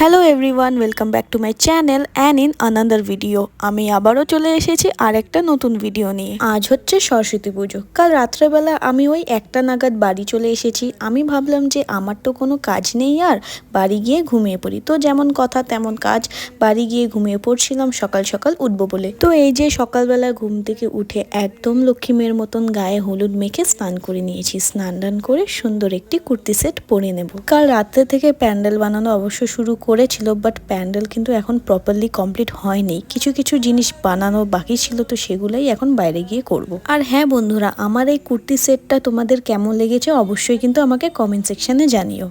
Hello everyone, welcome back to my channel and in another video. আমি আবারও চলে এসেছি আরেকটা নতুন ভিডিও নিয়ে। আজ হচ্ছে সরস্বতী পুজো। কাল রাত্রেবেলা আমি ওই 1টা নাগাদ বাড়ি চলে এসেছি। আমি ভাবলাম যে আমার তো কোনো কাজ নেই, আর বাড়ি গিয়ে ঘুমিয়ে পড়ি। তো যেমন কথা তেমন কাজ, বাড়ি গিয়ে ঘুমিয়ে পড়ছিলাম সকাল সকাল উঠবো বলে। তো এই যে সকালবেলা ঘুম থেকে উঠে একদম লক্ষ্মী মেয়ের মতন গায়ে হলুদ মেখে স্নান করে নিয়েছি। স্নান টান করে সুন্দর একটি কুর্তি সেট পরে নেব। কাল রাত্রে থেকে প্যান্ডেল বানানো অবশ্য শুরু করেছিল, বাট প্যান্ডেল কিন্তু এখন প্রপারলি কমপ্লিট হয়নি। কিছু কিছু জিনিস বানানো বাকি ছিল, তো সেগুলাই এখন বাইরে গিয়ে করব। আর হ্যাঁ বন্ধুরা, আমার এই কুর্তি সেটটা তোমাদের কেমন লেগেছে অবশ্যই কিন্তু আমাকে কমেন্ট সেকশনে জানিও।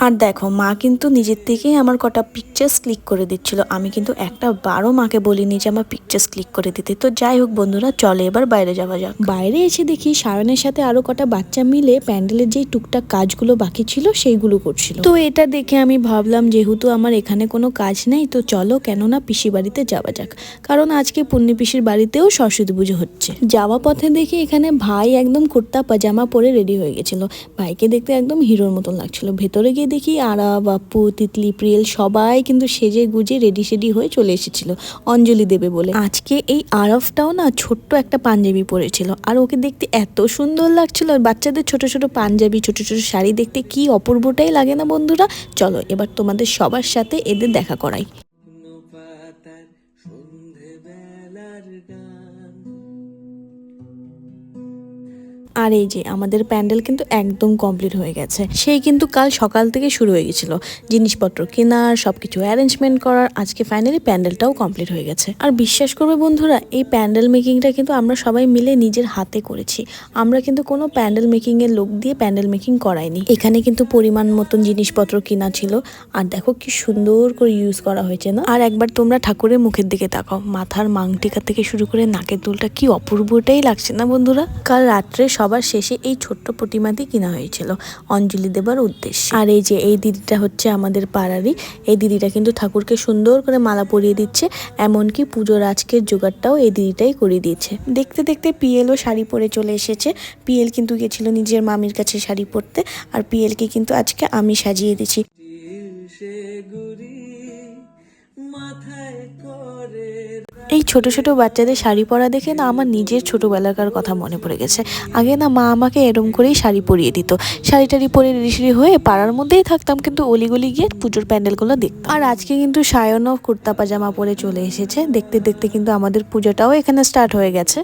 আর দেখো, মা কিন্তু নিজের থেকেই আমার কটা পিকচার্স ক্লিক করে দিচ্ছিল। আমি কিন্তু একটা বারও মাকে বলিনি যে আমার পিকচার্স ক্লিক করে দিতে। তো যাই হোক বন্ধুরা, চলে এবার বাইরে যাওয়া যাক। বাইরে এসে দেখি সায়নের সাথে আরো কটা বাচ্চা মিলে প্যান্ডেলের যেই টুকটাক কাজগুলো বাকি ছিল সেইগুলো করছিল। তো এটা দেখে আমি ভাবলাম যেহেতু আমার এখানে কোনো কাজ নেই, তো চলো কেননা পিসি বাড়িতে যাওয়া যাক। কারণ আজকে পুণ্যি পিসির বাড়িতেও সরস্বতী পুজো হচ্ছে। যাওয়া পথে দেখি এখানে ভাই একদম কুর্তা পাজামা পরে রেডি হয়ে গেছিল। ভাইকে দেখতে একদম হিরোর মতন লাগছিল। ভেতরে গিয়ে দেখি আরা, বাপ্পু, তিতলি, প্রিয়েল সবাই কিন্তু সেজে গুজে রেডি সেডি হয়ে চলে এসেছিল অঞ্জলি দেবে বলে। আজকে এই আরফটাও না ছোট্ট একটা পাঞ্জাবি পরেছিল, আর ওকে দেখতে এত সুন্দর লাগছিল। আর বাচ্চাদের ছোট ছোট পাঞ্জাবি, ছোট ছোট শাড়ি দেখতে কি অপূর্বটাই লাগে না বন্ধুরা। চলো এবার তোমাদের সবার সাথে এদের দেখা করাই। আর এই যে আমাদের প্যান্ডেল কিন্তু একদম কমপ্লিট হয়ে গেছে। সেই কিন্তু কাল সকাল থেকে শুরু হয়ে গেছিল জিনিসপত্র কেনার, সবকিছু অ্যারেঞ্জমেন্ট করার। আজকে ফাইনালি প্যান্ডেলটাও কমপ্লিট হয়ে গেছে। আর বিশ্বাস করবে বন্ধুরা, এই প্যান্ডেল মেকিংটা কিন্তু আমরা সবাই মিলে নিজের হাতে করেছি। আমরা কিন্তু কোনো প্যান্ডেল মেকিং এর লোক দিয়ে প্যান্ডেল মেকিং করাইনি। এখানে কিন্তু পরিমাণ মতন জিনিসপত্র কেনা ছিল। আর দেখো কি সুন্দর করে ইউজ করা হয়েছে না। আর একবার তোমরা ঠাকুরের মুখের দিকে তাকাও, মাথার মাংটিকা থেকে শুরু করে নাকের দুলটা কি অপূর্বটাই লাগছে না বন্ধুরা। কাল রাত্রে সবার শেষে এই ছোট্ট প্রতিমাটি কিনা হয়েছিল অঞ্জলি দেবার উদ্দেশ্যে। আর এই যে এই দিদিটা হচ্ছে আমাদের পাড়ারই। এই দিদিটা কিন্তু ঠাকুরকে সুন্দর করে মালা পরিয়ে দিচ্ছে, এমনকি পুজোর আজকের জোগাড়টাও এই দিদিটাই করে দিয়েছে। দেখতে দেখতে পিএলও শাড়ি পরে চলে এসেছে। পিএল কিন্তু গেছিল নিজের মামির কাছে শাড়ি পরতে, আর পিএলকে কিন্তু আজকে আমি সাজিয়ে দিচ্ছি। এই ছোট ছোট বাচ্চাদের শাড়ি পরা দেখে না আমার নিজের ছোটবেলাকার কথা মনে পড়ে গেছে। আগে না মা আমাকে এরম করেই শাড়ি পরিয়ে দিত। শাড়ি টাড়ি পরে রেডি হয়ে পাড়ার মধ্যেই থাকতাম, কিন্তু অলিগলি গিয়ে পুজোর প্যান্ডেলগুলো দেখতাম। আর আজকে কিন্তু সায়নও কুর্তা পাজামা পরে চলে এসেছে। দেখতে দেখতে কিন্তু আমাদের পুজোটাও এখানে স্টার্ট হয়ে গেছে।